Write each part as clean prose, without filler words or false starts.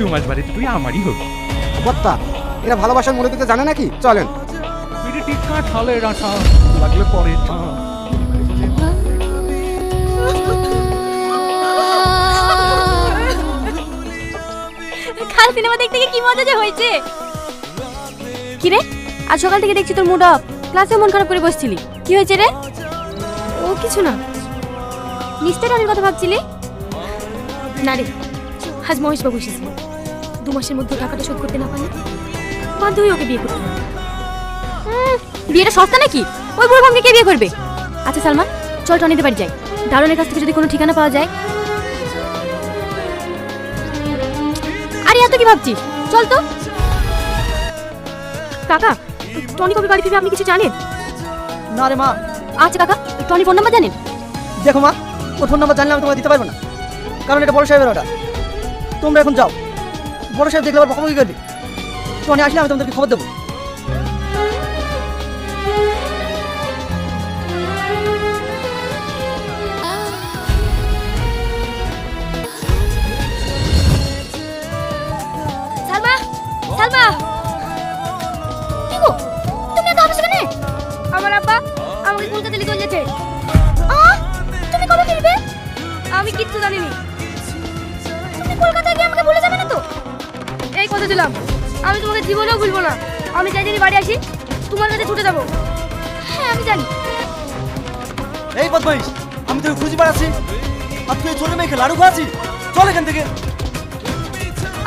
দু মাস বাদে তুই আমারই হবি। বত্তা, এরা ভালোবাসার মূল্য দিতে জানে নাকি? চলেন। পিড়িটি কাঁঠালের আঠা লাগলে পরে ঠা। কাল সিনেমা দেখতে গিয়ে কি মজা যে হয়েছে। কি রে, আজ সকাল থেকে দেখছি তোর মুড অফ, ক্লাসে মন খারাপ করে বসছিলি, কি হয়েছে রে? ও কিছু না। নিশ্চয় টনির কথা ভাবছিলি? না রে, আজ মহেশবাবু এসেছিল। 2 মাসের মধ্যে টাকাটা শোধ করতে না পারলে বাধ্য হয়ে ওকে বিয়ে করতে হবে। বিয়েটা সস্তা নাকি? ওই বুড়ো ভাঙ্গে কে বিয়ে করবে? আচ্ছা সালমা, চল টনিদের বাড়ি যাই। দারোয়ানের কাছ থেকে যদি কোনো ঠিকানা পাওয়া যায়। আরে এত কি ভাবছিস, চল তো। কাকা, টনি কবে বাড়ি ফিরবে আপনি কিছু জানেন? না রে মা। আচ্ছা কাকা, টনি ফোন নাম্বার জানেন? দেখো মা, ওর ফোন নাম্বার জানলে আমি তোমাকে দিতে পারবো না, কারণ এটা বড় সাহেবের অর্ডার। তোমরা এখন যাও, বড় সাহেব দেখলে আবার বকাবকি করবে। টনি আসলে আমি তোমাদেরকে খবর দেবো। সালমা, সালমা, কি গো তুমি এত অফিসে কেন? আমার আব্বা আমাকে কলকাতা লিখে গেছে। তুমি কবে ফিরবে? আমি কিচ্ছু জানি না। তুমি কলকাতায় গিয়ে আমাকে ভুলে যাবে না তো? এই কথা দিলাম, আমি তোমাকে জীবনেও ভুলবো না। আমি যাই যদি বাড়ি আসি তোমার কাছে ছুটে যাবো। হ্যাঁ আমি জানি। এই বদমাইশ, আমি তোকে খুঁজে বেড়াচ্ছি আর তুই ছোট মেয়েকে লাড়ু খাওয়াচ্ছি। চল এখান থেকে।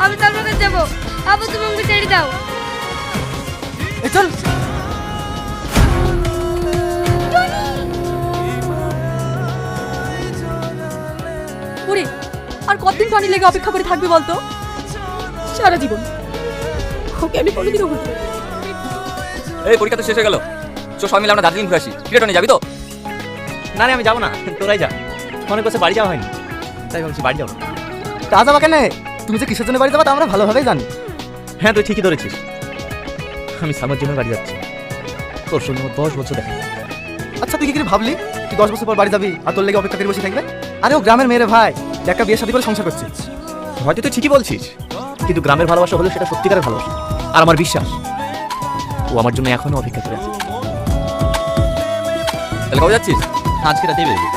আমি সালমার কাছে যাবো। আব্বু তুমি আমাকে ছেড়ে দাও। এই চল। ওরে, আর কতদিন টনি লেগে অপেক্ষা করে থাকবে বলতো? সারা জীবন। ওকে আমি কোনোদিনও ভুলতে পারবো না। এই পরীক্ষা তো শেষ হয়ে গেল, চো সবাই মিলে আমরা দার্জিলিং ঘুরে আসি। টিকিট নিয়ে যাবি তো? না রে, আমি যাবো না, তোরাই যা। অনেক বছর বাড়ি যাওয়া হয়নি, তাই ভাবছি বাড়ি যাবো। তা যাবা কেন? তুমি যে কিসের জন্য বাড়ি যাবা তা আমরা ভালোভাবেই জানি। হ্যাঁ তুই ঠিকই ধরেছিস, আমি সালমার জন্য বাড়ি যাচ্ছি। তোর সঙ্গে আমার 10 বছর দেখা। আচ্ছা তুই কি করে ভাবলি তুই 10 বছর পর বাড়ি যাবি আর তোর লেগে অপেক্ষা করে বসে থাকবে? আরে ও গ্রামের মেয়েরে ভাই, একটা বিয়ে শাদী করে সংসার করছে। হয়তো তুই ঠিকই বলছিস, কিন্তু গ্রামের ভালোবাসা হলে সেটা সত্যিকারের ভালোবাসা। আর আমার বিশ্বাস ও আমার জন্য এখনো অপেক্ষা করে আছে। তাহলে কবে যাচ্ছিস? আজকে রাতেই বেরোবি।